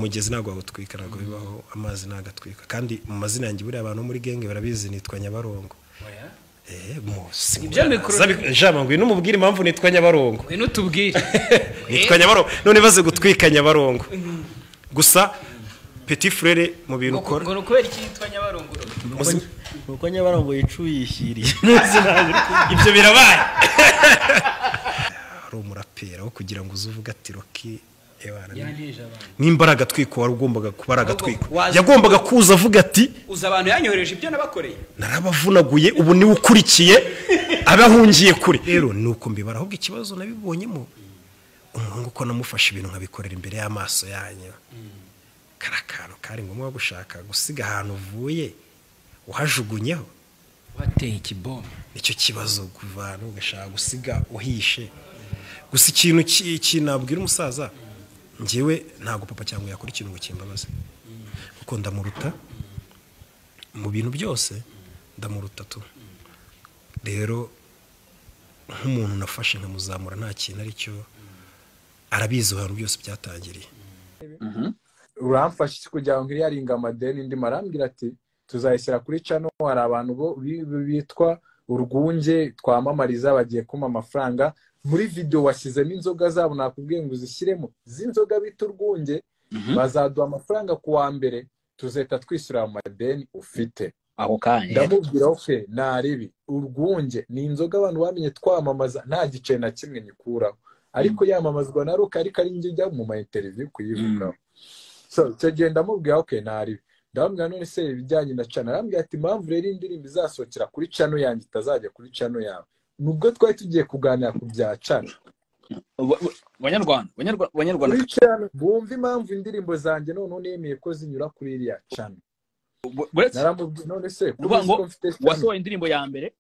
umugezi ntabwo wawutwika, ntabwo bibaho, amazi nagatwika. Kandi mu mazina yanjye buriya abantu muri genge barabizi, nitwa Nyabarongo. Jama ngo numubwire impamvu nitwa Nyabarongo. Ngwino tubwire. Nitwa Nyabarongo. None baze gutwika Nyabarongo. Gusa petit frère mu bintu ukora. Ngo kubera iki yitwa Nyabarongo? Nuko Nyabarongo yicuyishyiriye. Ibyo birabaye. Ari umurapera wo kugira ngo uzuvuga ati Rocky n'imbaraga twiko wari ugombaga kubaraga twiko, yagombaga kuza avuga ati uza abantu yanyohereje ibyo nabakoreye, narabavunaguye, ubu ni ukurikiye abahungiye kuri. Rero nuko mbibara, ahubwo ikibazo nabibonyemo umuhungu ko namufashe ibintu nkabikorera imbere y'amaso yanyu. Karakano kari ngombwa gushaka gusiga ahantu uvuye uhajugunyeho, wateye ikibombe. Nicyo kibazo kuvana ugashaka gusiga uhishe. Gusa ikintu kinabwira umusaza, njyewe ntago papa cyangwa yakora ikintu ngo kimbabaze, kuko ndamuruta mu bintu byose, ndamuruta tu. Rero nk'umuntu nafashe nkamuzamura nta kintu aricyo, arabizi ahantu byose byatangiriye. Uramfashe kugira ngo yaringa amadeni, ndi marambwira ati tuzayishyira kuri channel, hari abantu bo bitwa urwunge twamamariza, bagiye kuma amafaranga. Muri video washyizemo inzoga zabo, nakubwiye ngo uzishyiremo z'inzoga bita urwunge, bazaduha amafaranga ku wa mbere, tuzeta twishyura mu madeni ufite aho kanya. Ndamubwira okay naribi, urwunge ni inzoga abantu bamenye twamamaza, nta gice na kimwe nyikuraho, ariko yamamazwa na Rock, ariko ari njye njya mu ma interview kuyivugaho. So cyagenda mubwira okay naribi, ndamubwira none se ibijyanye na channel, arambwira ati impamvu rero indirimbo izasohokera kuri channel yanjye itazajya kuri channel yawe, nubwo twari tugiye kuganira ku bya channel. Banyarwanda bumva impamvu indirimbo zanjye none nemeye ko zinyura kuri iriya channel. Naramubwiye none se wasohoye indirimbo ya mbere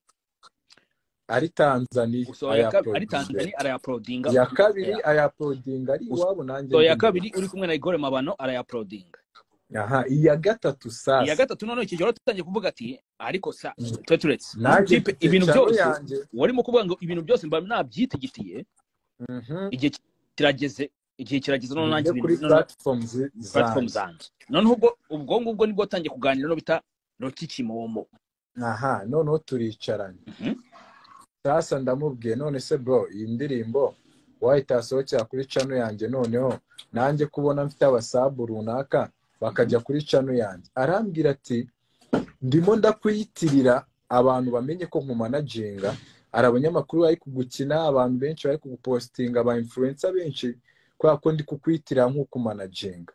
ari Tanzania, arayaploadinga, ya kabiri ayaploadinga ari iwabo nanjye, so ya kabiri uri kumwe na Igor Mabano arayaploadinga. Aha, iya gatatu sasa. Iya gatatu none iki joro tutangiye kuvuga ati ariko sa turetse ibintu byose warimo kuvuga ngo ibintu byose mba nabyitigitiye. Igihe kirageze none nanjye kuri platforms zanjye, none ubwo ngubwo nibwo tangiye kuganira no bita Rocky Kimomo. Aha, none turicaranye. Sasa ndamubwiye none se bro, iyi ndirimbo wahita asohokera kuri channel yanjye, noneho nanjye kubona mfite abasabu runaka bakajya kuri channel yanjye. Arambwira ati ndimo ndakwiyitirira abantu bamenye ko nkumanaginga, ari abanyamakuru bari kugukina, abantu benshi bari kugupostinga, aba influencer benshi, kwa ko ndi kukwiyitirira nk'ukumanaginga.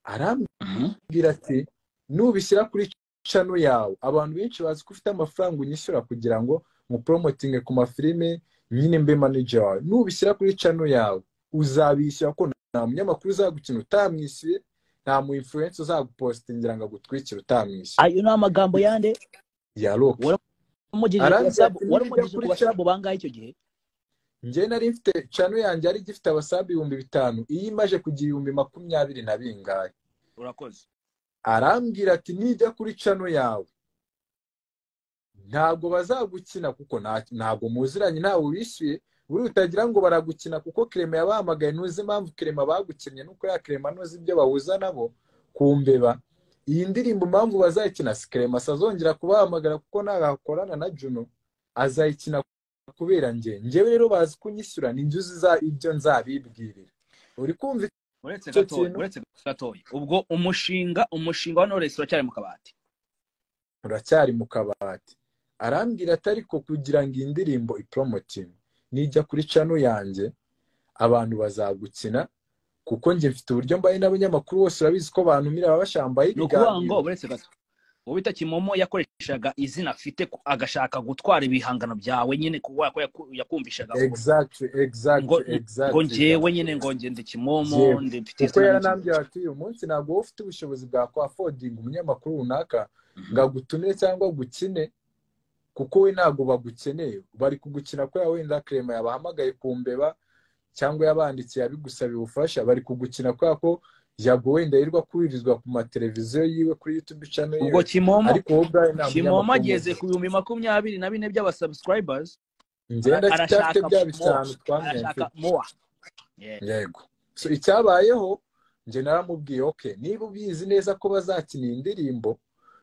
Arambwira ati nubishyira kuri channel yawe, abantu benshi bazi ko ufite amafaranga unyishyura kugira ngo mu promoting ku mafilime, nyine mbe manager wawe. Nubishyira kuri channel yawe uzabishyura ko nta munyamakuru uzagukina utamwishyuye, nta mu influencer uzagupostingira ngo agutwikire utamwishyuye. Ayo ni amagambo yande ya Rock. Waramugije ku basabu bangahe icyo gihe? Njye nari mfite channel yanjye ari gifite abasabu 5,000, iyi imaje kugira 20,20 na bingahe. Urakoze. Arambwira ati nijya kuri channel yawe ntabwo bazagukina kuko ntabwo muziranye, ntawe wishyuye, buri utagira ngo baragukina kuko Clement yabahamagaye. Ntuzi impamvu Clement bagukinnye, nuko ya Clement nozi ibyo bahuza nabo kumbeba. Iyi ndirimbo impamvu bazayikina, Clement azongera kubahamagara kuko nagakorana na Juno, azayikina kubera njyewe rero bazi kunyishyura, ninjuzi za ibyo nzabibwirira. Uri kumva? Uretse gatoya ubwo umushinga wa Knowless uracyari mu kabati. Arambwira atari ko kugira ngo indirimbo ipromoting nijya kuri channel yanjye abantu bazagukina, kuko njye mfite uburyo mbaye n'abanyamakuru bose urabizi ko bantumira babashambaye ibiganiro. Ngo uretse gato ubita Kimomo yakoreshaga izina afite agashaka gutwara ibihangano byawe nyine kuko yakumvishaga. Exactly. Ngo njyewe nyine ngo ngende Kimomo ndifite kuko yaranambye ati uyu munsi ntabwo ufite ubushobozi bwa ko affording umunyamakuru runaka ngagutumire cyangwa gukine, kuko we ntabwo bagukeneye, bari kugukina ko wenda Clement yabahamagaye kumbeba cyangwa yabandikiye abigusabiye ubufasha, bari kugukina ko yago wenda yirwa kuririzwa ku mateleviziyo yiwe kuri YouTube channel yiwe. Ubwo Kimomo, ariko wowe Brian ntabwo Kimomo ageze ku 24 by'aba subscribers, ngenda cyafite bya bitanu twamwemfe. Yego. So icyabayeho njye naramubwiye okay niba ubizi neza ko bazakina indirimbo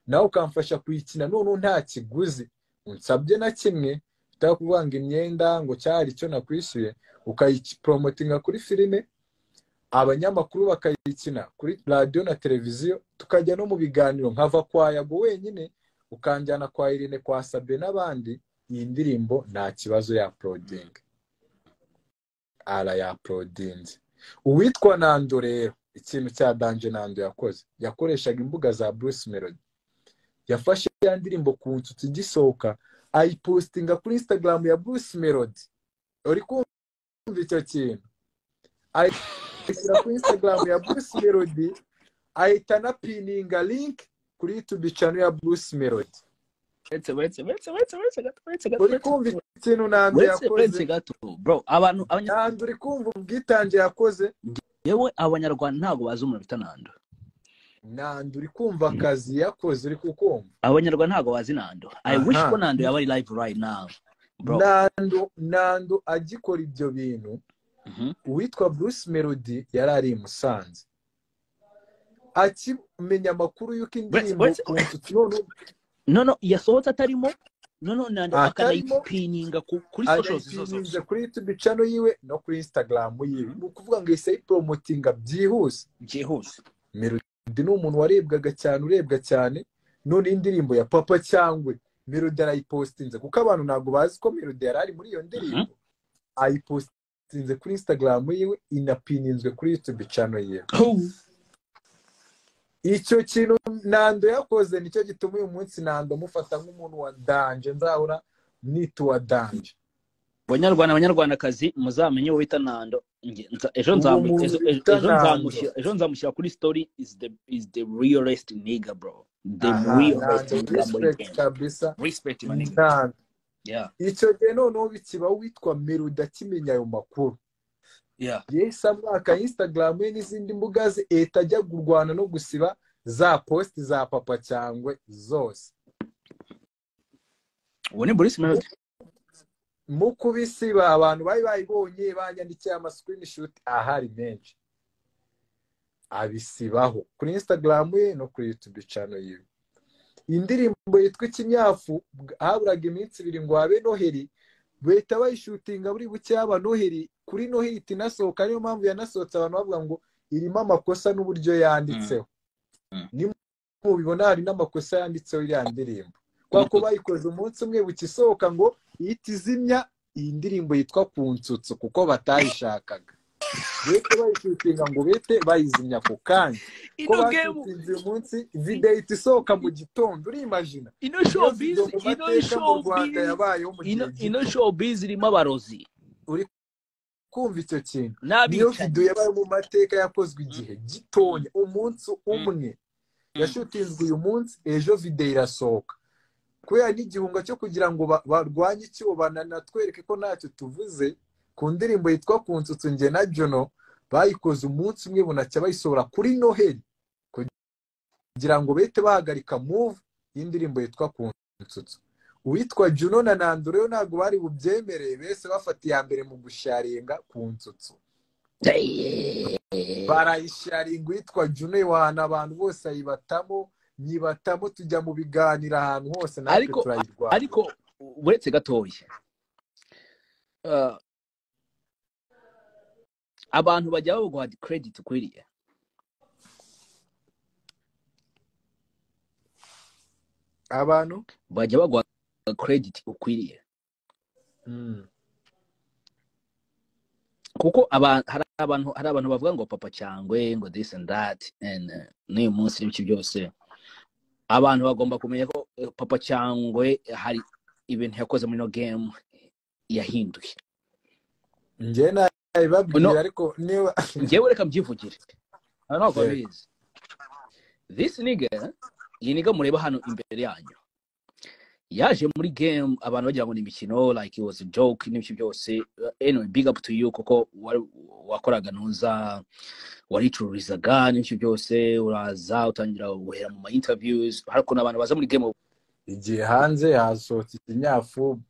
nawe ukamfasha kuyikina none nta kiguzi unsabye na kimwe utakuvanga imyenda ngo cyari cyo nakwishyuye ukayipromotinga kuri filime abanyamakuru bakayikina kuri radio na televiziyo tukajya no mu biganiro nkava kwa Yago wenyine ukanjyana kwa Irene kwa Sabe n'abandi iyi ndirimbo nta kibazo ya uploading ara ya uploading uwitwa Nando rero ikintu cya Danje Nando yakoreshaga imbuga za Bruce Melody yafashe ya ndirimbo ku nsutsi gisohoka ayipostinga kuri Instagram ya Bruce Melody uri kumva icyo kintu ayishyira kuri Instagram ya Bruce Melody ahita na pininga link kuri YouTube channel ya Bruce Melody uri kumva ikintu Nando yakoze bro abantu Nando uri kumva ubwitange yakoze yewe abanyarwanda ntago bazi umuntu bita Nando uri kumva akazi yakoze uri kukumva abanyarwanda ntago bazi Nando I wish ko Nando yaba ari live right now bro Nando agikora ibyo bintu uwitwa Bruce Melody yarari i Musanze akimenya amakuru yuko indirimbo no yasohotse atarimo Nando akanayipininga kuri socials zose kuri YouTube channel yiwe no kuri Instagram yiwe mu kuvuga ngo ise promotinga byihuse Melody ni umuntu warebwaga cyane urebwa cyane none indirimbo ya Papa Cyangwe Melody arayipostinze kuko abantu ntago bazi ko Melody yarari muri iyo ndirimbo ayipostinze kuri Instagram yiwe inapininzwe kuri YouTube channel yiwe icyo kintu Nando yakoze nicyo gituma uyu munsi Nando mufata nk'umuntu wa Danje nzahora nitu wa Danje abanyarwandakazi muzamenye wo bita Nando ejo nzamushyira kuri story is the realest nigga bro the realest nigga respect my nigga icyo gihe noneho bikiba witwa Melody akimenya ayo makuru yes amwaka Instagram ye n'izindi mbuga ze etajya gurwana no gusiba za post za Papa Cyangwe zose ubone Bruce Melody mu kubisiba abantu bayibonye banyandikiye ama screenshot ahari menshi abisibaho kuri Instagram ye no kuri YouTube channel ye indirimbo yitwa Ikinyafu haburaga iminsi 2 ngo habe Noheli beta bayishutinga buri buke aba Noheli kuri Noheli tinasohoka niyo mpamvu yanasohotse abantu bavuga ngo irimo amakosa n'uburyo yanditseho ni mu bibona hari n'amakosa yanditseho iri ndirimbo kwa ko bayikoze umunsi umwe bukisohoka ngo itizimya iyi ndirimbo yitwa Kunsutsu kuko batayishakaga bete bayishutinga ngo bete bayizimya ku kanya ko bashutinze umunsi video itisohoka mu gitondo uri imagine ino showbiz irimo abarozi uri kumva icyo kintu niyo video yabaye mu mateka yakozwe igihe gitonya umunsi umwe yashutinzwe uyu munsi ejo video irasohoka kubera n'igihunga cyo kugira ngo barwanye icyo banatwereke ko ntacyo tuvuze ku ndirimbo yitwa Kunsutsu nge na Jono bayikoze umunsi umwe bunacya bayisohora kuri Noheli kugira ngo bete bahagarika move y'indirimbo yitwa Kunsutsu uwitwa Juno na Nando rero ntago bari bubyemereye bese bafata iya mbere mu gusharinga Kunsutsu barayisharinga witwa Juno wana abantu bose ayibatamo nyibatamo tujya mu biganira ahantu hose natwe turayirwanya ariko uretse gatoya abantu bajya baguha credit ukwiriye abantu bajya baguha credit ukwiriye kuko hari abantu bavuga ngo Papa Cyangwe ngo this and that and n'uyu munsi n'ibiki byose abantu bagomba kumenya ko Papa Cyangwe hari ibintu yakoze muri no game yahinduye nge nabibabwira ariko niba ngewe reka mbyivugire ntabwo babizi this nigga iyi nigga mureba hano imbere yanyu yaje muri game abantu bagira ngo ni imikino like it was a joke n'ibiki byose anyway big up to you kuko wakoraga ntuza waricururizaga n'ibiki byose uraza utangira guhera mu interviews ariko n'abantu baza muri game igihe hanze hasohotse Ikinyafu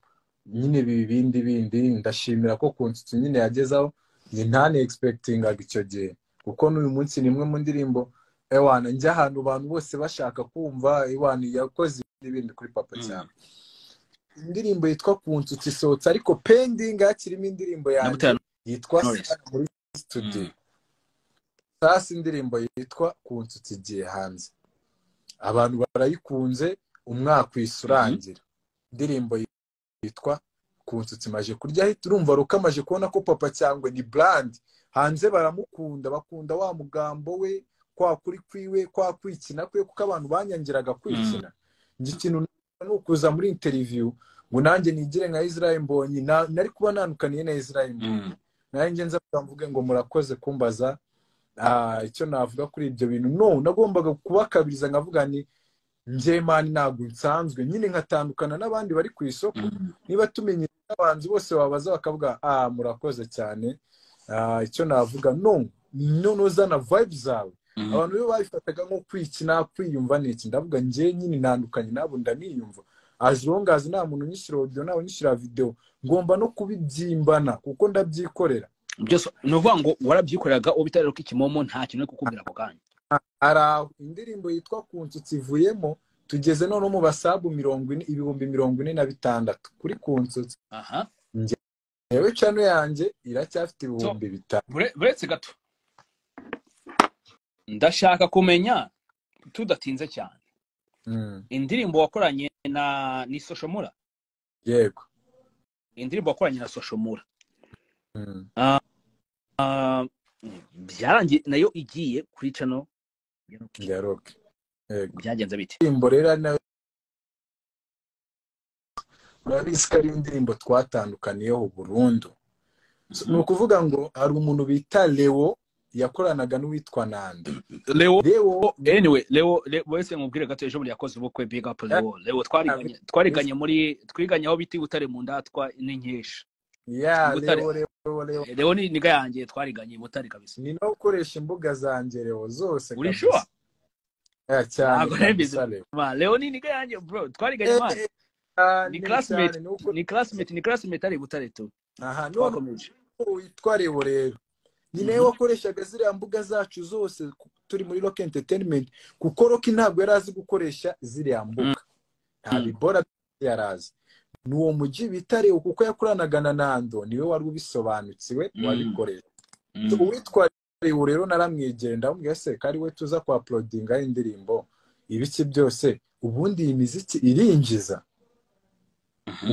nyine bindi ndashimira ko Kunsutsu nyine yagezaho ni ntane expectingaga icyo gihe kuko n'uyu munsi ni imwe mu ndirimbo ewana njya ahantu abantu bose bashaka kumva ewana yakoze n'ibindi kuri papa cyane. Indirimbo yitwa Kunsutsa isohotse ariko pending hakirimo indirimbo yanjye yitwa muri studio. Sasa indirimbo yitwa Kunsutsa igiye hanze, abantu barayikunze, umwaka wisurangira. Indirimbo yitwa Kunsutsa imaje kurya hit, urumva rukamaje kubona ko papa cyangwa ni brand hanze baramukunda, bakunda wa mugambo we, kwa kuri kwiwe, kwa kwikina kwe, kuko abantu banyangiraga kwikina. Ngi kintu nukuza muri interview ngo nanjye nigire nka Israel Mbonyi, nari kuba nanukaniye na Israel Mbonyi. Nanjye nza kuvuga ngo murakoze kumbaza icyo navuga kuri ibyo bintu. No, nagombaga kubakabiriza nkavuga ni nje mani ntabwo nsanzwe nyine nkatandukana n'abandi bari ku isoko. Niba tumenye n'abanzi bose babaza bakavuga murakoze cyane. Icyo navuga no zana vibes zawe. Abantu bo babifataga nko kwikina, kwiyumva n'iki. Ndavuga nje nyine nandukanye nabo ndaniyumva. As long as nta muntu unyishyira audio, nta unyishyira video, ngomba no kubibyimbana kuko ndabyikorera. Byose nuvuga ngo warabyikoreraga ubitarero k'ikimomo, nta kintu kukubwira ako kanya. Ara indirimbo yitwa Kunsutsa ivuyemo, tugeze none mu basabu 40,046 kuri Kunsutsa. Yewe channel yanjye iracyafite 5,000. Buretse gato, ndashaka kumenya tudatinze cyane. Indirimbo wakoranye ni Soshomura? Yego. Indirimbo wakoranye na Soshomura. Byarangiye nayo igiye kuri channel ya Rock. Yego. Byagenze bite? Indirimbo rero nayo ari indirimbo twatandukaniyeho burundu. Ni ukuvuga ngo hari umuntu bita Leo yakoranaga n'uwitwa Nandi. Leo anyway, Leo wese ngubwire gato ejo muri yakoze ubukwe, big up Leo. Leo twariganye muri twiganye aho biti Butare mu ndatwa n'inkesha. Yeah, Leo ni niga yanjye twariganye Butare kabisa. Ni no ukoresha imbuga zanjye Leo zose. Uri sure? Cyane. Leo ni niga yanjye bro, twariganye man. Ni classmate ari Butare tu. Twakomeje. Witwa Leo rero. Ni nawe wakoreshaga ziriya mbuga zacu zose turi muri Rock Entertainment, kuko Rock ntabwo yarazi gukoresha ziriya mbuga. Nta bibora yarazi. Nuwo muji bitare kuko yakuranaga na Nando, niwe wari ubisobanukiwe wabikoresha. Uwitwa Leo rero naramwegera ndamubwira se kari we tuza kwa uploadinga indirimbo ibiki byose, ubundi imiziki irinjiza.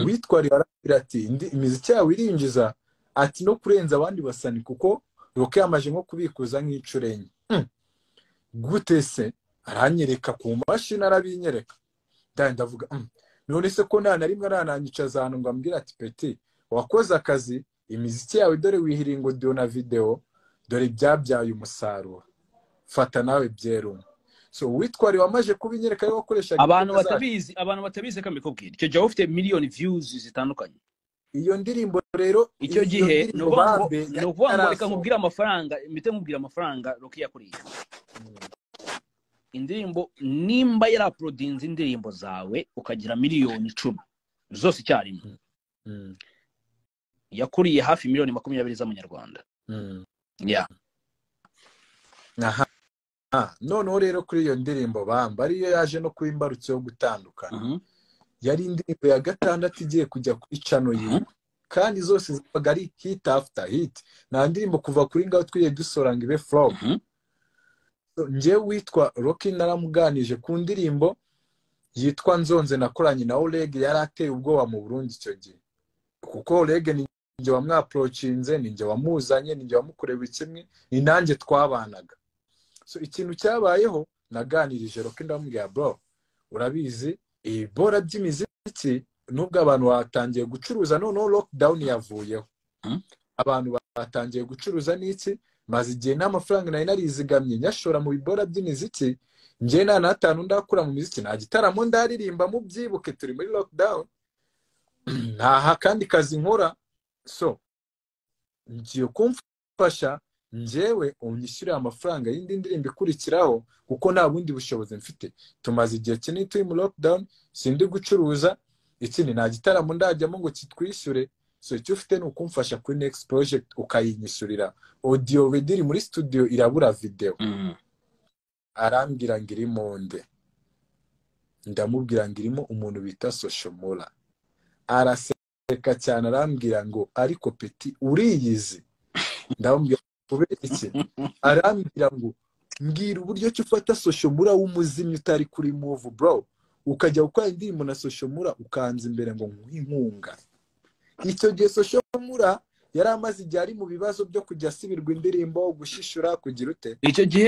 Uwitwa Leo arabwira ati imiziki yawe irinjiza, ati no kurenza abandi basani kuko Rock yamaje nko kubikuza nk'icurenye. Gute se? Aranyereka ku mashini, arabinyereka. Ndavuga none se ko nta narimwe arananyicaza hano ngo ambwira ati peti wakoze akazi, imiziki yawe dore wihiringo audio na video, dore byabyaye umusaruro, fata nawe byerume. So witwari wamaje kubinyereka yo wakoresha abantu batabizi kamikubwira icyo gihe ufite million views zitandukanye. Iyo ndirimbo rero icyo gihe no kuvuga reka nkubwira amafaranga, imite nkubwira amafaranga Rock yakuriye. Indirimbo nimba yara uploadinze indirimbo zawe ukagira miliyoni 10 zose icyarimwe, yakuriye hafi miliyoni 20 z'amanyarwanda. Yeah. None rero kuri iyo ndirimbo bamba ariyo yaje no kwimbarutse yo gutandukana. Yari indirimbo ya 6 igiye kujya kuri channel yiwe, kandi zose zibaga ari hit after hit. Na ndirimbo kuva kuri ngaho twiye dusoranga ibe flop. Nje witwa Rock naramuganije ku ndirimbo yitwa Nzonze nakoranye na Oleg, yarateye ubwoba mu Burundi icyo gihe, kuko Oleg ni nje wamwaprochinze, ni nje wamuzanye, ni nje wamukoreba ikimwe, ni nanjye twabanaga. So ikintu cyabayeho naganirije Rock ndamubwira bro, urabizi ibora by'imiziki nubwo abantu batangiye gucuruza, none lockdown yavuyeho. Abantu batangiye gucuruza n'iki, maze igihe n'amafaranga nari narizigamye nyashora mu bibora by'imiziki, nje na 5 ndakura mu miziki, nta gitaramo ndaririmba mu byibuke turi muri lockdown, nta kandi kazi nkora. So ngiye kumfasha njewe unyishyura amafaranga y'indi ndirimbo ikurikiraho, kuko nta bundi bushobozi mfite. Tumaze igihe kinini turi mu lockdown, sindi gucuruza, ikindi nta gitaramo ndajyamo ngo kitwishyure, so icyo ufite ni ukumfasha kuri next project ukayinyishyurira audio vediri muri studio irabura video arambwira ngo iri monde ndamubwira ngo irimo umuntu bita Soshomura araseka cyane arambwira ngo ariko peti uriyizi ndamubwira kubera iki arambwira ngo mbwira uburyo cyo ufata Soshomura w'umuzimyi utari kuri move bro ukajya gukora indirimbo na Soshomura ukanza imbere ngo nkuhe inkunga icyo gihe Soshomura yari amaze igihe ari mu bibazo byo kujya asibirwa indirimbo gushishura kugira ute icyo gihe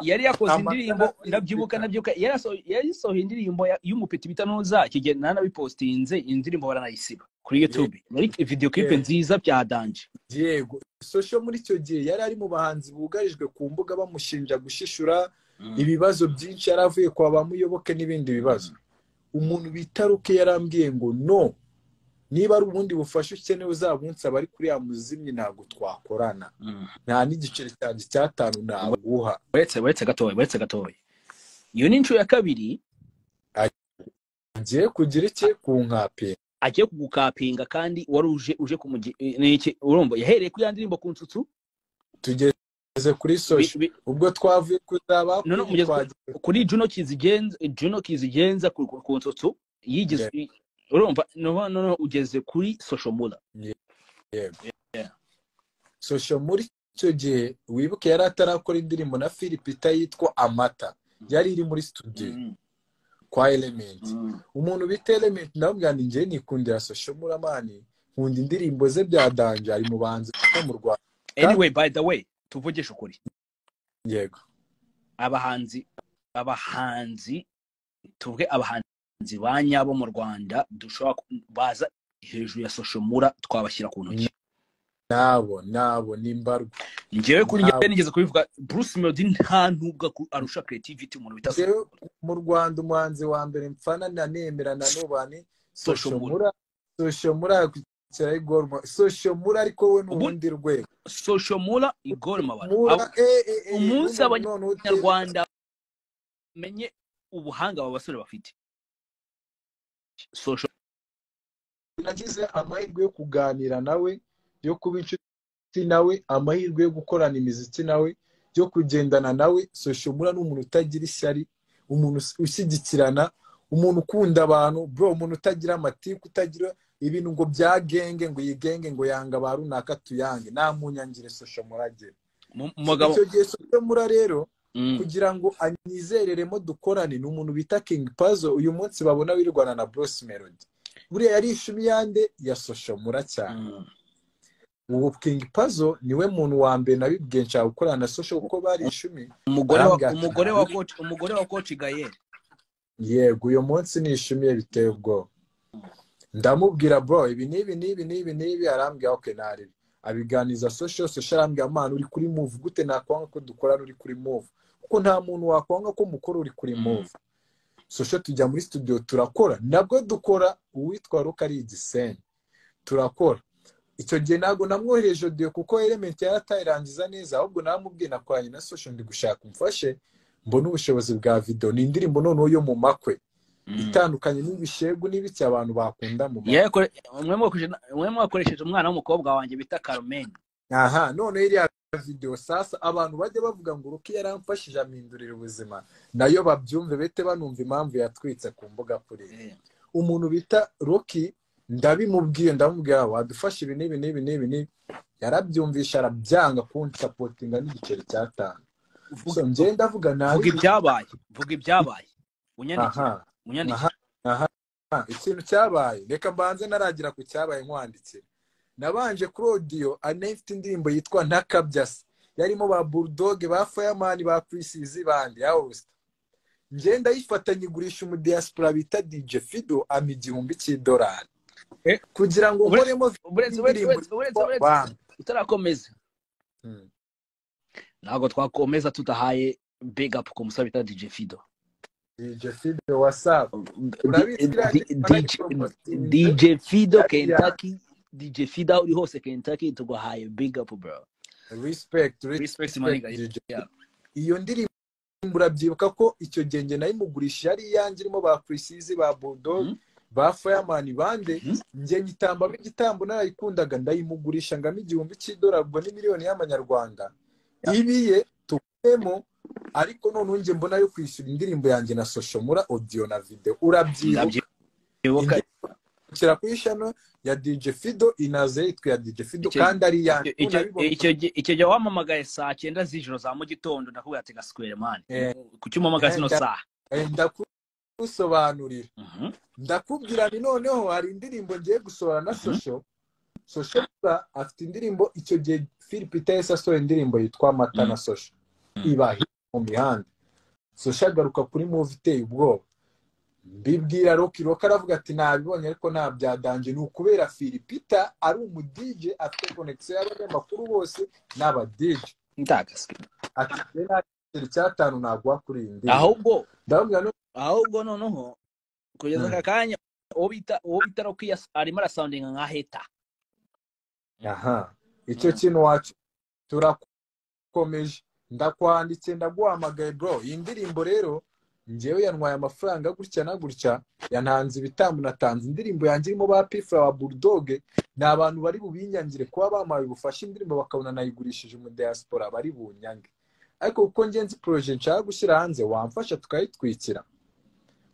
yari yakoze Amata indirimbo ndabyibuka yari sohoye indirimbo y'umupeti bita Nuza kigenda nanabipostinze indirimbo baranayisiba kuri YouTube muri video clip nziza bya danje Diego Soshomura muri icyo gihe yari ari mu bahanzi bugarijwe ku mbuga bamushinja gushishura ibibazo byinshi yaravuye kwa bamuyoboke n'ibindi bibazo umuntu bitaruke yarambwiye ngo no niba ari ubundi bufasha ukeneye uzabunsaba ari kuri ya muzimyi ntabwo twakorana nta n'igiceri cyanjye cy'atanu naguha uretse gatoya iyo ni inshuro ya kabiri agiye kugira iki kunkapinga agiye kugukapinga kandi wari uje kumugiki urumva yahereye ku yandirimbo ku nsutsu tugeze kuri social ubwo twavuye kuzaba kuri Juno Kizigenza ku nsutsu yigeze urumva no ugeze kuri Soshomura Soshomura icyo gihe wibuke yari atarakora indirimbo na Philipita yitwa Amata yari iri muri studio kwa Element umuntu bita Element ndabwira ngo ngiye nikundira Soshomura mani nkunda indirimbo ze bya danje ari mu banzi mu Rwanda anyway by the way tuvugisha ukuri yego abahanzi tuvuge abahanzi banyabo mu Rwanda dushobora baza hejuru ya Soshomura twabashyira ku ntoki nabo nimbarwa ngewe kuri njye nigeze kubivuga Bruce Melody nta nubwo arusha creativity umuntu bita mu Rwanda umuhanzi wa mbere mfana nanemera na nubani Soshomura Soshomura ariko we n'ubundi rwego Soshomura igorma umunsi abanyarwanda menye ubuhanga aba basore bafite nagize amahirwe yo kuganira nawe yo kuba inshuti nawe amahirwe yo gukorana imiziki nawe yo kugendana nawe Soshomura n'umuntu utagira ishyari umuntu ushyigikirana umuntu ukunda abantu bro umuntu utagira amatiku utagira ibintu ngo byagenge ngo yigenge ngo yanga barunaka tuyange nta munyangire Soshomura agera icyo gihe Soshomura rero kugira ngo anyizereremo dukorane n'umuntu bita King Puzzle uyu munsi babona wirwana na Bruce Melody buriya yari ishumi yande ya Soshomura cyane ubu King Puzzle niwe muntu wa mbere nabibwiye nshaka gukorana na Soshomura kuko bari ishumi umugore wa coach Gael yego uyu munsi ni ishumi biteye ubwoba ndamubwira bro ibi nibi arambwira okay nari abiganiza Social arambwira amana uri kuri move gute nakwanga ko dukorana uri kuri move kuko nta muntu wakwanga ko mukora uri kuri move Social tujya muri studio turakora nabwo dukora uwitwa Rukari Igiseni turakora icyo gihe ntago namwohereje audio kuko Element yaratayirangiza neza ahubwo namubwiye nakwanye na Social ndi gushaka umfashe mbona ubushobozi bwa video ni indirimbo noneho yo mu makwe itandukanye n'ibishegu n'ibiki abantu bakunda mu makwe umwe mwakoresheje umwana w'umukobwa wanjye bita Carmen none iriya video sasa abantu bajya bavuga ngo Ruki yaramfashije amindurira ubuzima nayo babyumve bete banumva impamvu yatwitse ku mbuga kuri umuntu bita Ruki ndabimubwiye ndamubwira wadufasha ibi nibi yarabyumvisha arabyanga kunsapotinga n'igiceri cy'atanu so nje ndavuga nawe vuga ibyabaye unyandike ikintu cyabaye reka mbanze naragira ku cyabaye nkwandikira nabanje kuri audio anafite indirimbo yitwa Ntakabyasi yarimo ba Bulldog ba Fireman ba Precision bandi house nje ndayifatanye igurisha mu diaspora bita DJ Fido $1,000 kugira ngo nkoremo utarakomeza ntabwo twakomeza tudahaye big up ku musaba bita DJ Fido WhatsApp DJ Fido Kentucky DJ Fido uri hose Kentucky tuguhaye big up bro respect iyo ndirimbo urabyibuka ko icyo genge nayo mugurisha yari yanjye irimo ba Precision ba Bulldog ba Fireman bande njye nyitambamo igitambo narayikundaga ndayimugurisha ngamo $1,000 ubwo ni miliyoni y'amanyarwanda ibiye tukemo ariko none njye mbona yo kwishyura indirimbo yanjye na Soshomura audio na video urabyibuka kira kwishano ya DJ Fido inaze yitwa ya DJ Fido kandi ari yanjye icyo gihe wamamagaye saa 9 z'ijoro za mu gitondo ndakubwira ati gaswere man kucyumamagaye sino saha ndakusobanurira ndakubwira ni noneho hari indirimbo ngiye gusohora na Soshomura afite indirimbo icyo gihe Philip Tesa asohoye indirimbo yitwa Mata na Sosho ibahi mu mihanda garuka kuri movie iteye ubwoba mbibwira Rocky aravuga ati nabibonye ariko nta byadanje ni ukubera Philipita ari umu DJ afite connection y'abanyamakuru bose n'aba DJ ndagase ati nta cyatanu nagwa kuri indi ahubwo noneho kugeza akanya obita Rocky arimo arasoundinga nka heta icyo kintu wacu turakomeje ndakwanditse ndaguhamagaye bro iyi ndirimbo rero njyewe yantwaye amafaranga gutya na gutya yantanze ibitambo natanze indirimbo yanjye irimo ba Pfla wa Bulldog ni abantu bari bubinyangire kuba bamaye ubufasha indirimbo bakabona nayigurishije mu diaspora bari bunyange ariko uko ngenzi project nshaka gushyira hanze wamfasha tukayitwikira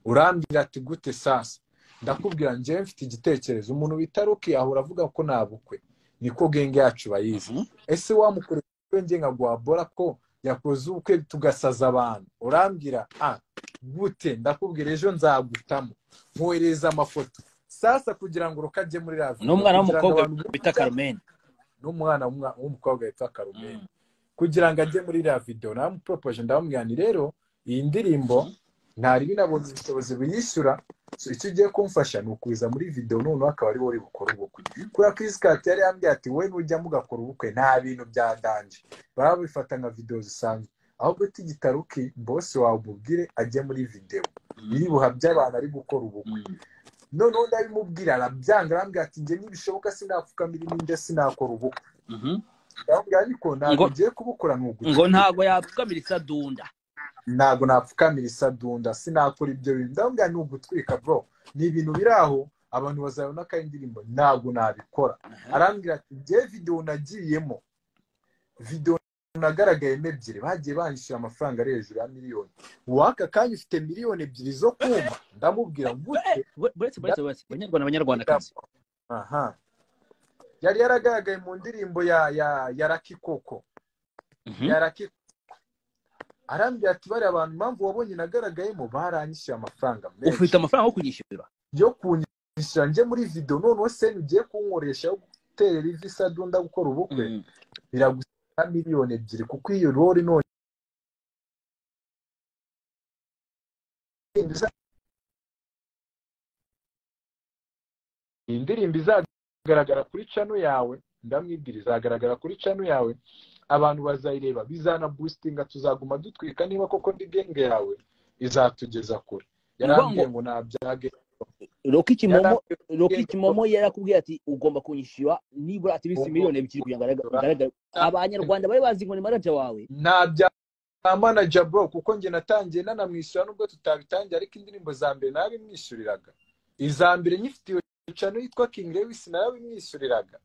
urambwira ati gute sasa ndakubwira njyewe mfite igitekerezo umuntu bita Rocky ahora avuga ko nabukwe niko genge yacu bayizi ese wamukore nge nkagwabora ko yakoze ubukwe tugasaza abantu urambwira gute ndakubwira ejo nzagutamo nkohereza amafoto sasa kugira ngo rukajye muri radio n'umwana w'umukobwa bita Carmen n'umwana w'umukobwa bita Carmen kugira ngo ajye muri la video namupropose ndamubwira ni rero iyi ndirimbo ntari binabonye ubushobozi buyishyura icyo ugiye kumfasha ni ukuza muri video none akaba ari wowe bukora ubukwe kuri Chris Kat yari yambwiye ati we nujya mugakora ubukwe nta bintu byadanje baba bifata nka video zisanzwe ahubwo tigitaruki boss wawe ububwire ajye muri video biri buhabya abantu ari gukora ubukwe none ndabimubwira arabyanga arambwira ati nge nibishoboka sinapfukamira ninde sinakora ubukwe ndabwira ariko ntabwo ugiye kubukora n'ugutse ngo ntago yapfukamira isadunda ntago napfukamira isadunda sinakora ibyo bintu ndabwira ni ugutwika bro ni ibintu biraho abantu bazabona ko indirimbo ntago nabikora arambwira ati nge video nagiyemo video nagaragayemo ebyiri bagiye banishyura amafaranga ari hejuru ya miliyoni waka kanya ufite miliyoni ebyiri zo kumva ndamubwira gute abanyarwandakazi yari yaragaragaye mu ndirimbo ya Lucky Coco ya Lucky arambwira ati bari abantu impamvu wabonye nagaragayemo baranyishyuye amafaranga menshi ufite amafaranga yo kunyishyura yo kunyishyura nje muri video none se ugiye kunkoresha yo gutera rivisa dunda gukora ubukwe biragusaba miliyoni ebyiri kuko iyo role none indirimbo izagaragara kuri channel yawe ndamwibwira izagaragara kuri channel yawe abantu bazayireba bizana boostinga tuzaguma dutwika niba koko ndi genge yawe izatugeza kure yarambwiye ngo nabyage Rocky Kimomo yarakubwiye ati ugomba kunyishyura nibura ati bisi miliyoni ebyiri kugira ngo agaragare abanyarwanda bari bazi ngo ni manager wawe nabya manager bro kuko nge natangiye nanamwishyura nubwo tutabitangiye ariko indirimbo za mbere nabimwishyuriraga izambere nyifitiye channel yitwa King Lewis nabimwishyuriraga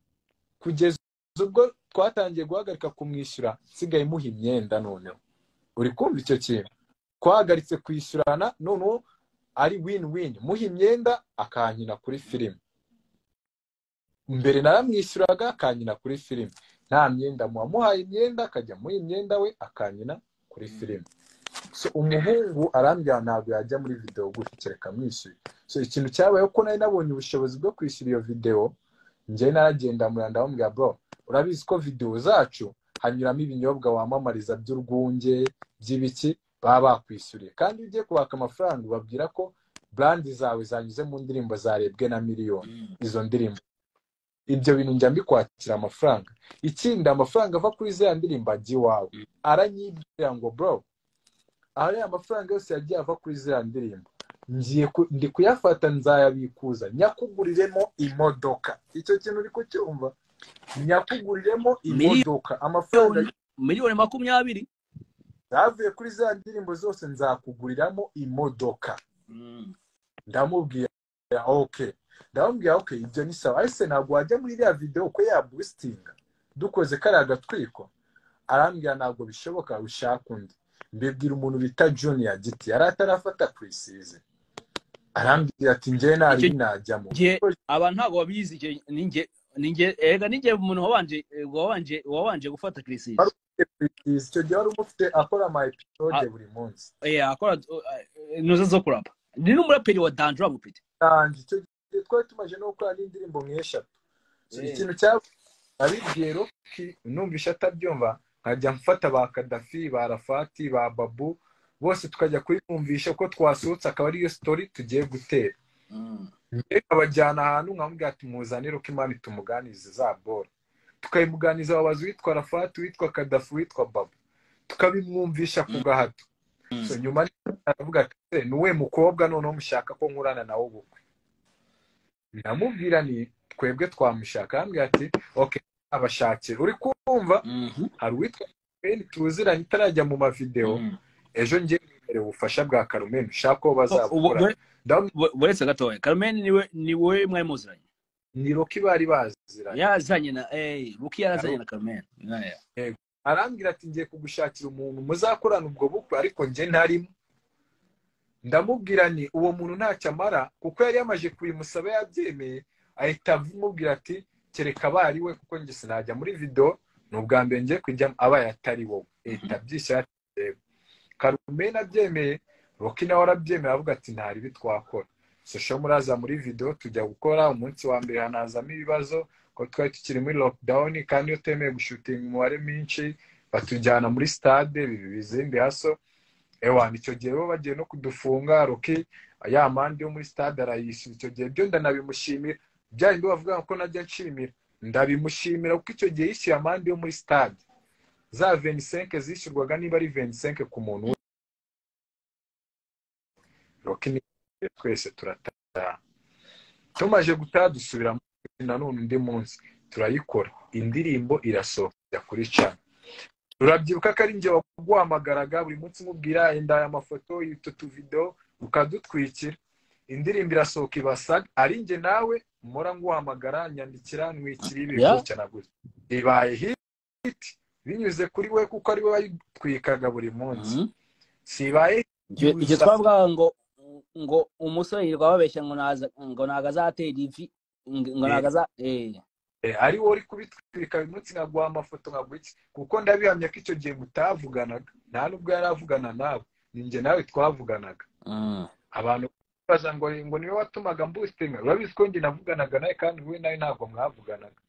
kugeza ubwo twatangiye guhagarika kumwishyura sigaye muha imyenda noneho uri kumva icyo kintu twahagaritse kwishyurana noneho ari win-win muha imyenda akankina kuri film mbere naramwishyuraga akankina kuri film nta myenda muhaye imyenda akajya muha imyenda we akankina kuri film so umuhungu arambya ntabwo yajya muri video gukireka mwishyuye so ikintu cyabaye ko nari nabonye ubushobozi bwo kwishyura iyo video nje naragenda muranda bambwira bro urabizi ko video zacu hanyuramo ibinyobwa wamamariza by'urwunge by'ibiki baba bakwishyuriye kandi ugiye kubaka amafaranga babwira ko brand zawe zanyuze mu ndirimbo zarebwe na miliyoni izo ndirimbo ibyo bintu njya mbikwakira amafaranga ikindi amafaranga ava kuri za ndirimbo ajya iwawe aranyibwira ngo bro aho amafaranga yose yagiye ava kuri za ndirimbo ndi kuyafata nzayabikuza nyakuguriremo imodoka icyo kintu uri kucyumva nyakuguriremo imodoka amafaranga miliyoni 20 zavuye kuri za ndirimbo zose nzakuguriramo imodoka ndamubwira okay ndamubwira okay ibyo ni sawa ese ntabwo wajya muri iriya video ko ya boostinga dukoze kariya gatwiko arambwira ntabwo bishoboka ushaka undi mbibwira umuntu bita Junior Giti yari atarafata pre-season arambwira ati njye nari najyamo aba ntabwo babizi ninjye umuntu wabanje gufata pre-season icyo gihe wari umufite akora my episode buri munsi akora nuza zo kurapa ni n'umuraperi wa Dandra mupite icyo gihe twari tumaje no gukora n'indirimbo nk'eshatu ikintu abibwiye Rocky numvisha atabyumva nkajya mfata ba Kadafi ba Rafati ba Babu bose tukajya kubimvisha ko twasohotse akaba ariyo story tugiye gutera abajyana ahantu nkamubwira ati muzanire ko Imana tumuganize za bora tukayimuganiza ababazi witwa Rafati witwa Kadafi witwa Babu tukabimwumvisha ku gahato so nyuma aravuga ati nuwe mukobwa noneho mushaka ko nkurana nawe ubukwe ndamubwira ni twebwe twamushaka ambwira ati okay abashakira uri kumva hari witwa Ben tuziranye itarajya mu mavideo ejo ngiye mbere ubufasha bwa Carmen ushaka ko bazabukora buretse gatoya Carmen niwe mwari muziranye ni Rocky bari baziranye yazanye na Rocky yarazanye na Carmen arambwira ati ngiye kugushakira umuntu muzakorana ubwo bukwe ariko nge ntarimo ndamubwira ni uwo muntu ntacyo amara kuko yari yamaje kubimusaba yabyemeye ahita amubwira ati kereka bari we kuko nge sinajya muri video n'ubwa mbere ngiye kujya abaye atari wowe byisha Carmen abyemeye Rocky nawe arabyemeye avuga ati ntari bitwakora so muraza muri video tujya gukora umunsi wa mbere hanazamo ibibazo ko twari tukiri muri lockdown kandi yotemeye gushutinga umubare mwinshi batujyana muri stade bizimbi haso icyo gihe bo bagiye no kudufunga Rocky ya mande yo muri stade arayishyura icyo gihe byo ndanabimushimira byari bavuga ko najya nshimira ndabimushimira kuko icyo gihe yishyuye amande yo muri stade za 25 zishyurwaga niba ari 25 ku muntu Rocky twese turataha tumaje gutaha dusubira nanone undi munsi turayikora indirimbo irasohoka kuri channel urabyibuka ko ari nje waguhamagaraga buri munsi mubwira enda amafoto y'utu video ukadutwikira indirimbo irasohoka ibasaga ari nje nawe mora nguhamagara nyandikira nwikira ibi cyane gusa ibaye hit binyuze kuri we kuko ari we wayitwikaga buri munsi sibaye icyo twavuga ngo umusore yirwababeshya ngo nagazatera ivi ngo nagaza ari wo uri kubitwika uyu munsi nkaguha amafoto nkagwiki kuko ndabihamya ko icyo gihe mutavuganaga nta nubwo yaravugana nawe ninjye nawe twavuganaga abantu baza ngo niwe watumaga mbustinga urabizi ko njye navuganaga nawe kandi wowe nawe ntabwo mwavuganaga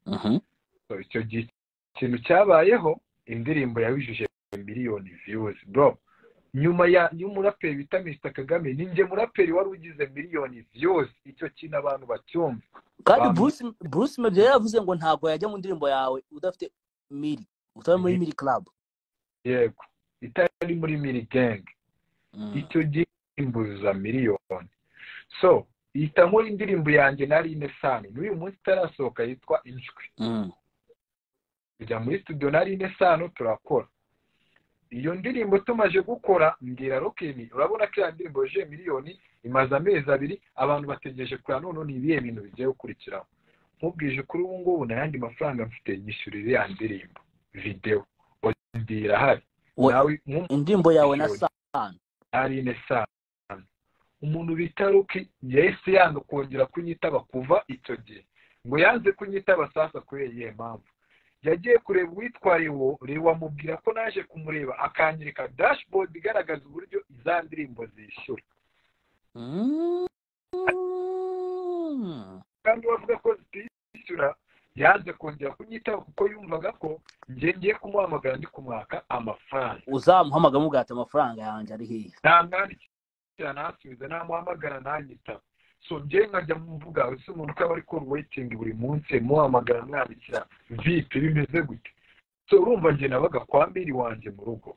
icyo gihe ikintu cyabayeho indirimbo yabijuje miliyoni views bro nyuma y'umuraperi bita Mr Kagame ninjye muraperi wari ugize miliyoni views icyo kintu abantu bacyumva kandi Bruce Melody yavuze ngo ntago yajya mu ndirimbo yawe udafite mili utari muri mili club yego itari muri mili gang icyo gihe imbuza miliyoni so ita nkora indirimbo yanjye nari inesano n'uyu munsi itarasohoka yitwa Inshwi kujya muri studio nari inesano turakora iyo ndirimbo tumaje gukora mbwira Rocky urabona ko iyo ndirimbo je miliyoni imaze amezi 2 abantu bategereje kwa none ni ibihe bintu bigiye gukurikiraho nkubwije kuri ubu ngubu n'ayandi mafaranga mfite nyishyurire ya ndirimbo video ndira hari nawe indirimbo yawe na Sano ari Nesano umuntu bita Rocky yese yanga kongera kunyitaba kuva icyo gihe ngo yanze kunyitaba sasa kubera mpamvu yagiye kureba witwaye wo rewa mubwira ko naje kumureba akanyereka dashboard igaragaza uburyo iza ndirimbo zishyura kandi wavuga ko zishyura yanze kongera kunyitaho kuko yumvaga ko ngiye kumuhamagara ndi kumwaka amafaranga uzamuhamagara mugata amafaranga yanjye ari hehe namwandikira nasubiza namuhamagara nanyita so ngiye nkajya mvuga ese umuntu ko ari call waiting buri munsi muhamagara mwandikira vipi bimeze gute so urumva ngiye nabaga kwa miri wanje mu rugo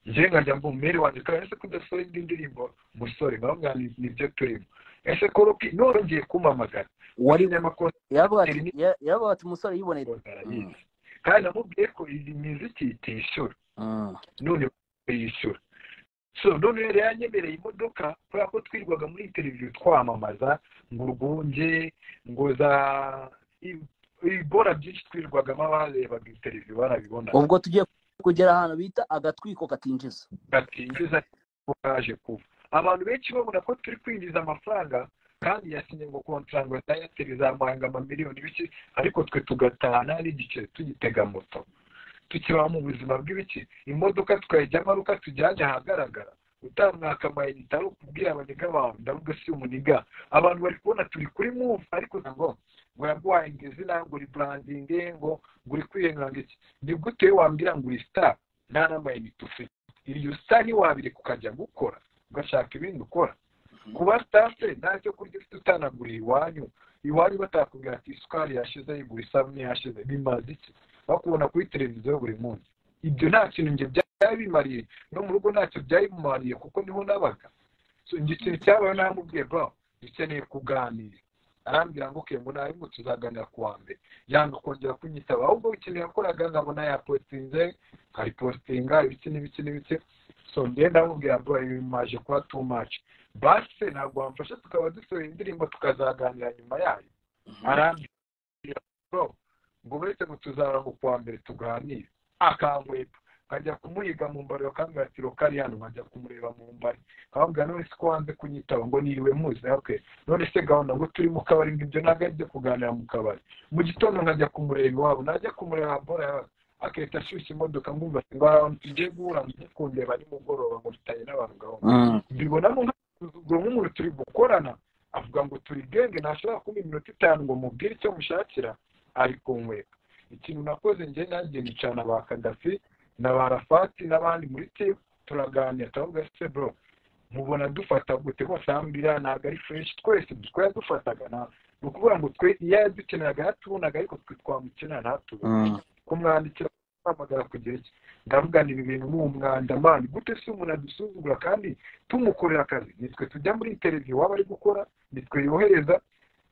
ngiye nkajya mbumere wanje kandi ese kudasohora indi ndirimbo musore nabwo nibyo turimo ese ko Rocky none ngiye kumamagara wari n'amakosa yavuga ati umusore yibonera kandi namubwiye ko iyi muziki itishura none yishyura so none rero yanyemereye imodoka kubera ko twirwaga muri interview twamamaza ngo urwunge ngo za ibora byinshi twirwagamo abarebaga interview barabibona ubwo tugiye kugera ahantu bita agatwiko katinjiza kaje kuva abantu benshi babona ko turi kwinjiza amafaranga kandi yasinye ngo contract ngo tayatereza amahanga amamiliyoni biki ariko twe tugatana n'igice tugitega moto tukiba mu buzima bw'ibiki imodoka twayijyamo aruka tujyanye ahagaragara utamwaka amayinite ari ukubwira abaniga bawe ndavuga si umuniga abantu bari kubona turi kuri move ariko ngo yaguhaye izina ngo uri branding ngo uri kwiyenganga iki ni gute wambwira ngo uri star nta n'amayinite ufite iyo star ntiwabireka ukajya gukora ugashaka ibindi ukora kuba star se ntacyo kurya ufite utanaguriye iwanyu batakubwira ati isukari yashize yigura isabune yashize bimaze iki bakubona kuri televiziyo buri munsi ibyo nta kintu njye byabimariye no mu rugo ntacyo byabimariye kuko niho nabaga so njye ikintu cyabaye namubwiye bro dukeneye kuganira arambwira ngo ngo nawe ngo tuzaganira ku wa mbere yanga kongera kunyitaba ahubwo ikintu yakoraga nkabona yapostinze nkaripostinga ibiki n'ibiki so ngenda ndamubwira bro ibi bimaje kuba too much basi ntabwo wamfasha tukaba dusohoye indirimbo tukazaganira nyuma yayo arambwira bro ngo uretse ngo tuzaba ngo kuwa mbere tuganire akangwepa nkajya kumuhiga mu mbari bakambwira ati rokari hano nkajya kumureba mu mbari nkababwira none se ko wanze kunyitaba ngo niriwe muzi okay none se gahunda ngo turi mu kabari ngo ibyo ntabwo ari byo kuganira mu kabari mu gitondo nkajya kumureba iwabo najya kumureba bora akahita ashyushya imodoka ngumva ngo ahantu tugiye guhura njye kundeba nimugoroba ngo dutanye n'abantu gahunda mbibonamo nk'umuntu turi gukorana avuga ngo turi genge ntashobora kumpa iminota 5 ngo mubwire icyo mushakira ari kunyweka ikintu nakoze njye nanjye nicana ba Kadafi na ba Rafati n'abandi muri team turaganira turavuga se bro mubona dufata gute ko sambira ntago ari fresh twese dufataga na ukuvuga ngo twe iya dukeneraga hatubonaga ariko twe twamukenera ntatubona kumwandikira amagara kugira iki ndavuga ni ibintu n'umwanda mani gute se umuntu adusuzugura kandi tumukorera akazi nitwe tujya muri interview waba ari gukora nitwe yohereza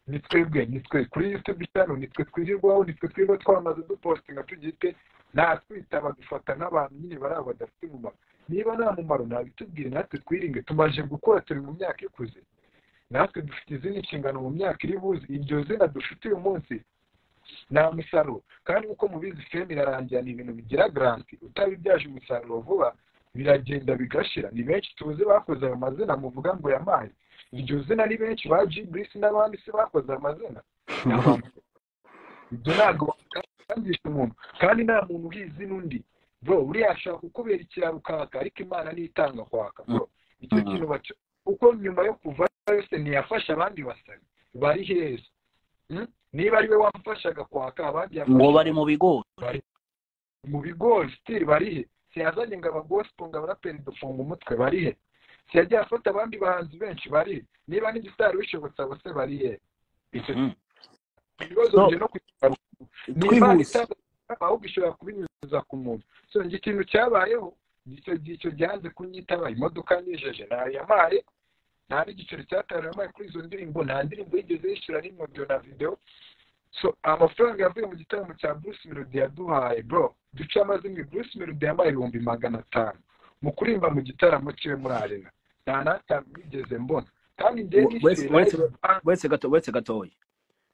nitwe kuri YouTube channel nitwe twirirwaho nitwe twirirwa twamaze dupostinga tugite natwita badufata n'abantu nyine baraba badafite umumaro niba nta mumaro nabitubwire natwe twiringe tumaje gukora turi mu myaka ikuze natwe dufite izindi nshingano mu myaka iri buze iryo zina dufite uyu munsi nta musaruro kandi uko mubizi fame irarangira ni ibintu bigira garanti utabibyaje umusaruro vuba biragenda bigashira ni benshi tuzi bakoze ayo mazina muvuga ngo yamaye iryo zina ni benshi ba G-Brice n'abandi se bakoze amazina ibyo ntabwo bakangisha umuntu kandi nta muntu uhizi n'undi bro uriya ashaka kukubera ikiraro ukaka ariko Imana nitanga kwaka bro icyo kintu baco uko nyuma yo kuva yose ntiyafasha abandi basani bari heza niba ari we wamfashaga kwaka abandi ngo bari mu bigori still bari he siyazanye ngo abagospel ngo abaraperi dufunga umutwe bari he siyagiye afata abandi bahanzi benshi bari he niba n'igitari bishobotse bose bari he icyo ibibazo byo no kwitwara niba ahubwo ishobora kubinyuza ku muntu so njye ikintu cyabayeho icyo byanze kunyitaba imodoka nijeje yamaye nta n'igiciro cyataraye kuri izo ndirimbo nta ndirimbo yigeze yishyura n'imodio na video so amafaranga yavuye mu gitaramo cya Bruce Melody yaduhaye bro duca amazimwe Bruce Melody yamaye 500 mu kurimba mu gitaramo cyiwe muri arena nta natanu bigeze mbona kandi wese gatoya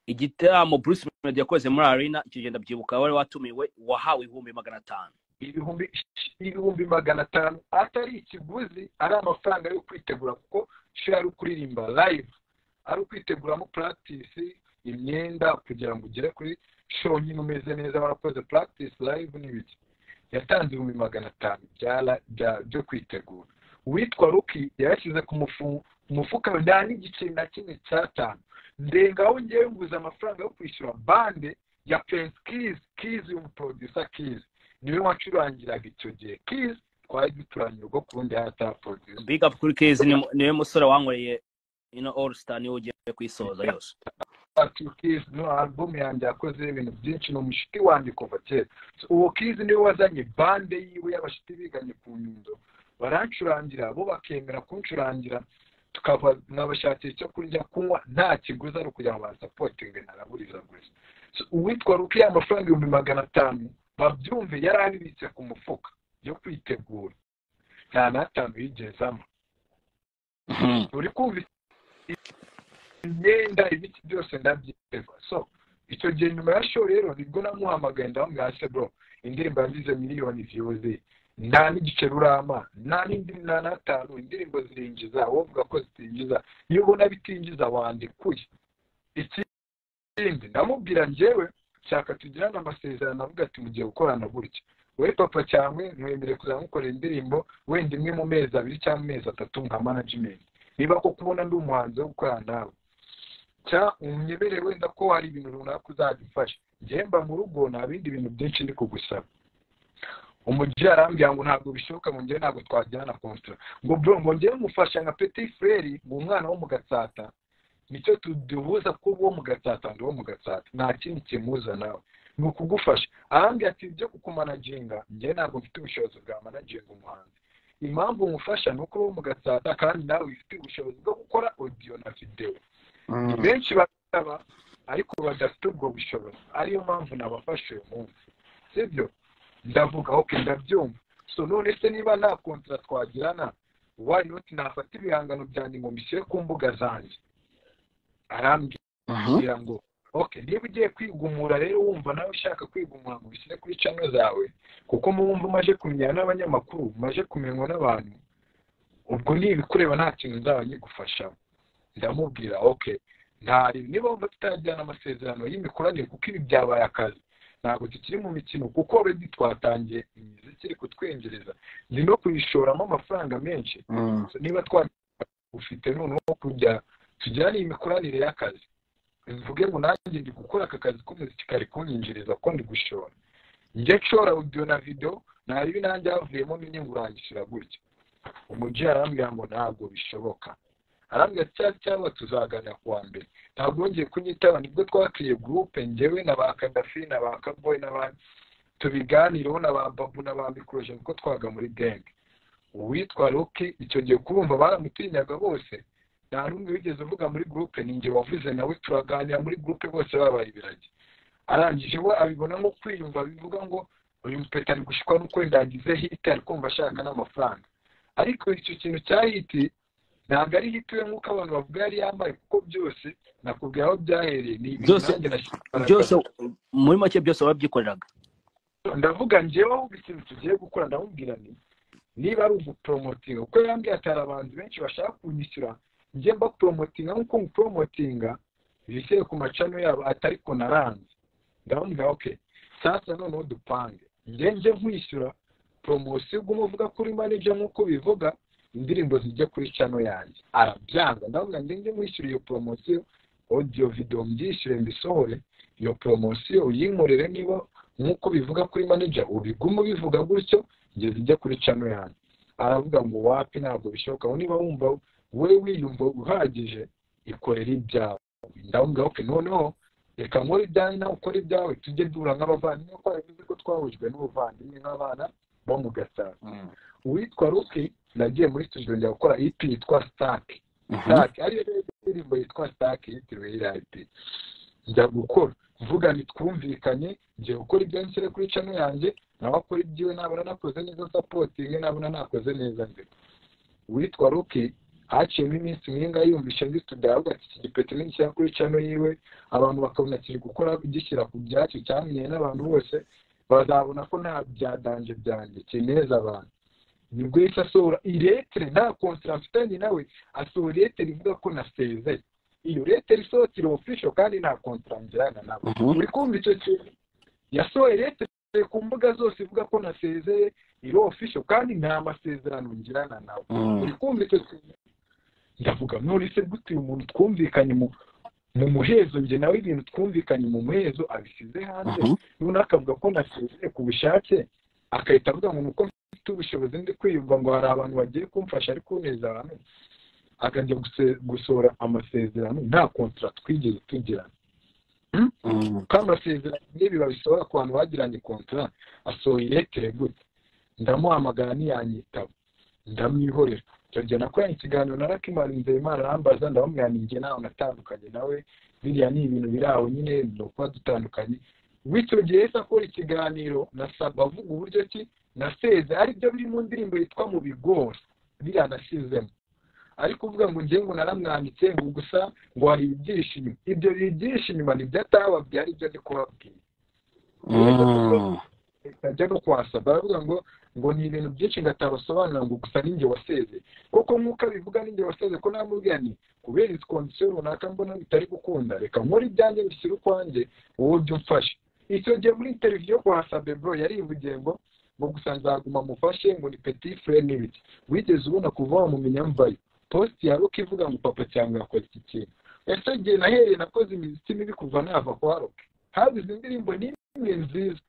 igitaramo Bruce Melody yakoze muri arena ikigenda byibuka wari watumiwe wahawe 500 ibihumbi 500 atari ikiguzi ari amafaranga yo kwitegura kuko shari kuririmba live ari kwiteguramo practice imyenda kugira ngo ugere kuri show nyine umeze neza barakoze practice live n'ibiki yatanze 500 byo kwitegura uwitwa Ruki yashyize ku mufuka ndani igiceri na kimwe cyatanu ndengaho ngewe nguza amafaranga yo kwishyura bande ya Prince Keys y'umuproducer Keys niwe wacurangiraga icyo gihe Keys twari duturanye ubwo kundi hataproducer big up kuri Keys niwe musore wankoreye all star niwe ugiye kwisoza yose Keys no album yanjye yakoze ibintu byinshi no mushiki wandi kuva kera uwo Keys niwe wazanye bande yiwe y'abashiti biganye ku Nyundo barancurangira bo bakemera kuncurangira tukaba nabashakira icyo kurya kunywa nta kiguzi ari kugira ngo basupportinge naraburiza gusa uwitwa Ruki amafaranga 500 babyumve yarabibitse ku mufuka yo kwitegura nta n'atanu yigezamo uri kumva imyenda ibiki byose ndabyitega. So icyo gihe nyuma ya show rero nibwo namuhamagaye ndamubwira se bro indirimbo yagize miliyoni views nta n'igice rurama nta n'indi nta n'atanu indirimbo zirinjiza wowe uvuga ko zitinjiza iyo ubona bitinjiza wandikuye ikindi ndamubwira njyewe shaka tugirana amasezerano avuga ati mugiye gukorana gutya we papa cyangwa mwemere kuzamukorera indirimbo wenda imwe mu mezi 2 cyangwa amezi 3 nka management niba ko kubona ndi umuhanzi wo gukorana nawe cya unyebere wenda ko hari ibintu runaka uzadufasha njye mba mu rugo nta bindi bintu byinshi ndi kugusaba. Umujyi arambwira ngo ntabwo bishoboka ngo njye ntabwo twagirana contract ngo bro ngo njye mufasha nka Petit Frere mu mwana wo mu Gatsata nicyo tuduhuza ko wo mu Gatsata ndo wo mu Gatsata nta kindi kimuza nawe ni ukugufasha. Arambwira ati ibyo kukumanaginga njye ntabwo mfite ubushobozi bwa managinga umuhanzi impamvu mufasha ni uko wo mu Gatsata kandi nawe ufite ubushobozi bwo gukora audio na video benshi basaba ariko badafite ubwo bushobozi ariyo mpamvu nabafashe uyu munsi sibyo ndavuga okay ndabyumva. So none se niba nta contract twagirana why not nafata ibihangano byanjye ngo mbishyire ku mbuga zanjye. Arambwira ngo okay niba ugiye kwigumura rero wumva nawe ushaka kwigumura ngo bishyire kuri channel zawe kuko mumva umaje kumenya n'abanyamakuru umaje kumenywa n'abantu ubwo nibikureba nta kintu nzaba nyigufasha. Ndamubwira okay ntari niba wumva tutajyana amasezerano y'imikoranire kuko ibi byabaye akazi ntabwo tukiri mu mikino kuko already twatangiye imiziki iri kutwinjiriza ndi no kuyishoramo amafaranga menshi. So niba ufite noneho kujya tujyana imikoranire y'akazi mvuge ngo nanjye ndi gukora aka kazi k'umuziki kari kunyinjiriza ko ndi gushora njye nshora audio na video nari nanjye havuyemo n'inyungurangishyira gutya. Umujyi arambwira ngo ntabwo bishoboka arambwira cyangwa tuzaganira kuwa mbere ntabwo wongeye kunyitaba nibwo twakiriye groupe njyewe na ba Kadafi na ba Kaboy n'abandi tubiganireho na ba Babu na ba Microgen ko twaga muri gang. Uwitwa Rocky icyo gihe kurumva baramutinyaga bose nta n'umwe wigeze uvuga muri groupe ninjye wavuze nawe turaganira muri groupe bose babaye ibiragi. Arangije we abibona nko kwiyumva bivuga ngo uyu mpeta ari gushikwa nuko ndagize hit ari kumva ashaka n'amafaranga ariko icyo kintu cya hit ntabwo ari hit we nk'uko abantu bavuga yari yambaye kuko byose nakubwira aho byahereye ni byose muri make byose wabyikoreraga. Ndavuga njyewe aho ikintu tugiye gukora ndamubwira niba ari ugupromotinga kuko yambwiye atari abantu benshi bashaka kunyishyura njye mba promotinga nk'uko ngupromotinga bishyire ku macano yabo atari ko naranze. Ndamubwira okay sasa noneho dupange njye nkwishyura promosiyo umuvuga kuri manager nk'uko bivuga indirimbo zijya kuri channel yanjye. Arabyanga ndavuga njye nkwishyura iyo promosiyo audio video mbyishyure mbisohore iyo promosiyo uyinkorere niba nk'uko bivuga kuri manager ubiguma bivuga gutyo njye zijya kuri channel yanjye. Aravuga ngo wapi ntabwo bishoboka niba wumva we wiyumva uhagije ikorera ibyawe. Ndamubwira okay noneho reka nkore ibyanjye nawe ukora ibyawe tujye dura nk'abavandimwe ko bivuze ko twahujwe n'ubuvandimwe nk'abana bo mu Gatsata. Uwitwa Rocky nagiye muri studio njya gukora EP yitwa Stack ariyo indirimbo yitwa Stack yitiriwe iraiti njya gukora mvuga nitwumvikanye ngiye gukora ibyo nshyire kuri channel yanjye nawe akora ibyiwe nabona nakoze neza supporting nabona nakoze neza ndetse. Uwitwa Rocky haciyemo iminsi mwinga yumvisha ndi studio avuga ati iki gipeti n'ishyira kuri channel yiwe abantu bakabona kiri gukora kugishyira ku byacyo cyamenye n'abantu bose bazabona ko nta byadanje byanjye kineza abantu. Nibwo yise asohora iretere nta contract mfitanye nawe asohora iretere ivuga ko nasezeye. Iyo iretere isohotse official kandi nta contract njyana nawe. Uri kumva icyo kintu yasohoye iretere ku mbuga zose ivuga ko nasezeye iro official kandi nta masezerano njyana nawe. Uri kumva icyo kintu ndavuga none se gute umuntu twumvikanye mu muhezo njye nawe ibintu twumvikanye mu muhezo abisize hanze none akavuga ko nasezeye ku bushake akahita avuga ngo nuko mfite ubushobozi ndi kwiyumva ngo hari abantu bagiye kumfasha ari kuneza abantu akajya gusohora amasezerano nta contract twigeze tugirana. Kandi amasezerano n'ibi babisohora ku bantu bagiranye contract asohoye iretere gute. Ndamuhamagara ntiyanyitaba ndamwihorera icyo nakoranye ikiganiro na Rakimani Nzeyimana arambaza ndamubwira njye nawe natandukanye nawe biriya ni ibintu biri aho nyine no kuba dutandukanye. W'icyo gihe akora ikiganiro nasaba avuga uburyo ki naseze aribyo biri mu ndirimbo yitwa mu bigori biranashizemo ariko uvuga ngo ngiye ngo naramwanditse ngo gusa ngo hari ibyishimo ibyo byinshi nyuma nibyo atababwiye aribyo ndi kubabwira ajya no kwasa baravuga ngo ni ibintu byinshi ngatabasobanura ngo gusa ninjye waseze koko nk'uko abivuga ninjye waseze ko namubwira ni kubera izi kondisiyo runaka mbona bitari gukunda reka nkore ibyanjye bishyira ukwanjye wowe ujye umfashe icyo gihe muri interiviyo kwa Sabe bro yarivugiye ngo gusa nzaguma mufashe ngo ni petit frère n'ibiki wigeze ubona kuva wamumenya mvayo post ya Rock ivuga ngo papa cyangwa yakoze iki kintu ese igihe nahereye nakoze imiziki mibi kuva nava kwa Rock habize indirimbo n'imwe nziza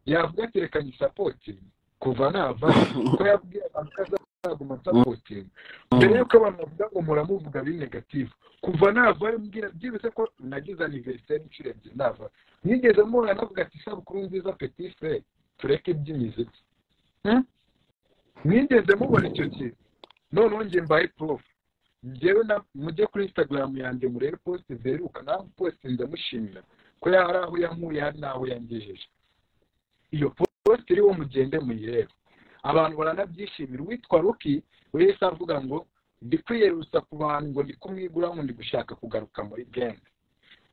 yavuga ati reka nyisapoti kuva nava ko yabwiye abantu kazaguma sapoti mbere yuko abantu bavuga ngo muramuvuga biri negative kuva nava mbwira byibese ko nagize anniversaire inshuro ebyiri nava nigeze mubona navuga ati isabukuru nziza petit frère tureke iby'imiziki mwigeze mubona icyo kintu noneho njye mbaye prof njyewe mujye kuri Instagram yanjye murebe post zeruka naho post ndamushimira ko yari aho yankuye hari naho yangejeje iyo post iriho mugende muyirebe abantu baranabyishimira witwa Rocky wese avuga ngo ndi kwiyerutsa ku bantu ngo ndi kumwigura ngo ndi gushaka kugaruka muri game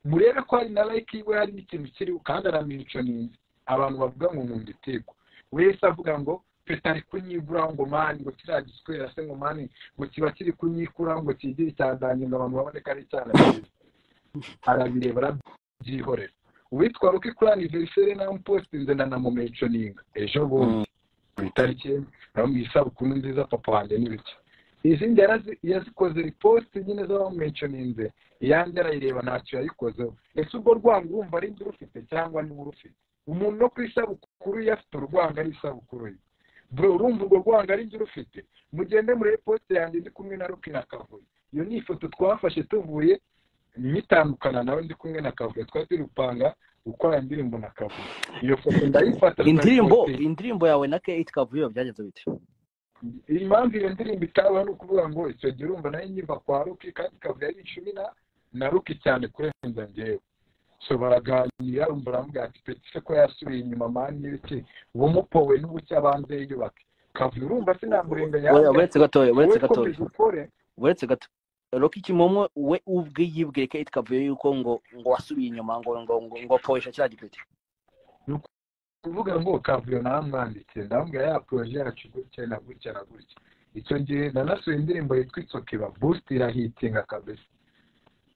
murebe ko hari na like iwe hari n'ikintu kiri kandi aramico ninzi abantu bavuga ngo nkunda itego wese avuga ngo petari kunyigura ngo mani ngo kiragiswera se ngo mani ngo kiba kiri kunyikura ngo kigire cyandanye ngo abantu babone kari cyane arabireba arabyihorera witwa Rocky kuri anniversaire na post nze ndanamumentioninga ejo bundi ku itariki isabukuru nziza papa wanjye n'ibiki izindi yazikoze repost nyine z'abamumentioninze iyanjye arayireba ntacyo yayikozeho ese ubwo rwango urumva ari njye urufite cyangwa niwe urufite umuntu no ku isabukuru yafite urwango ari isabukuru ye bro urumva urwo rwango ari njye urufite mugende muri post yanjye ndi kumwe na Rocky na Kavuye iyo ni ifoto twafashe tuvuye nitandukana nawe ndi kumwe na Kavuye twari turi gupanga gukora indirimbo na Kavuye iyo foto ndayifata indirimbo yawe na Kate Kavuye byagenze bite impamvu iyo ndirimbo itabaho ni ukuvuga ngo icyo gihe urumva nayo nyiva kwa Rocky kandi Kavuye ari icumi na Rocky cyane kurenza njyewe so baraganira urumva aramubwira ati petise ko yasubiye inyuma mani n'ibiki bumupowe n'ubucya abanze yiyubake Kavuye urumva sinamurenganya uretse gatoya uretse gato Rocky Kimomo we ubwe yibwiye Kate Kavuye yuko ngo wasubiye inyuma ngo poesha kira gipeti kuvuga ngo Kavuye namwanditse ndambwira ya projet yacu gutya na gutya na gutya icyo gihe nanasuye indirimbo yitwa Itsokiba boost irahitinga kabisa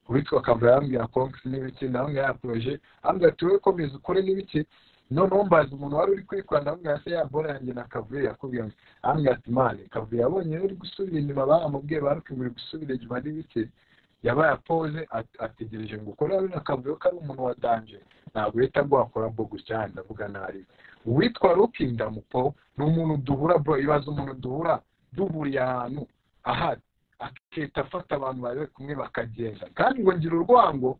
witwa Kavuye ambwira konks n'ibiki ndambwira ya projet ambwira tuwe komeza ukore n'ibiki noneho mbaza umuntu wari uri kwikwanda ambwira se ya bora yanjye na Kavuye yakubwiye ambwira ati mane Kavuye yabonye uri gusubira inyuma baramubwiye baruke muri gusubira inyuma n'ibiki yabaye pose ategereje ngo ukore na Kavuye ko ari umuntu wa danger ntabwo yita ngo akora bogus cyane ndavuga nari witwa Rocky ndamupo ni umuntu duhura bro ibaza umuntu duhuriye ahantu ahari akita afata abantu bari kumwe bakagenda kandi ngo ngira urwango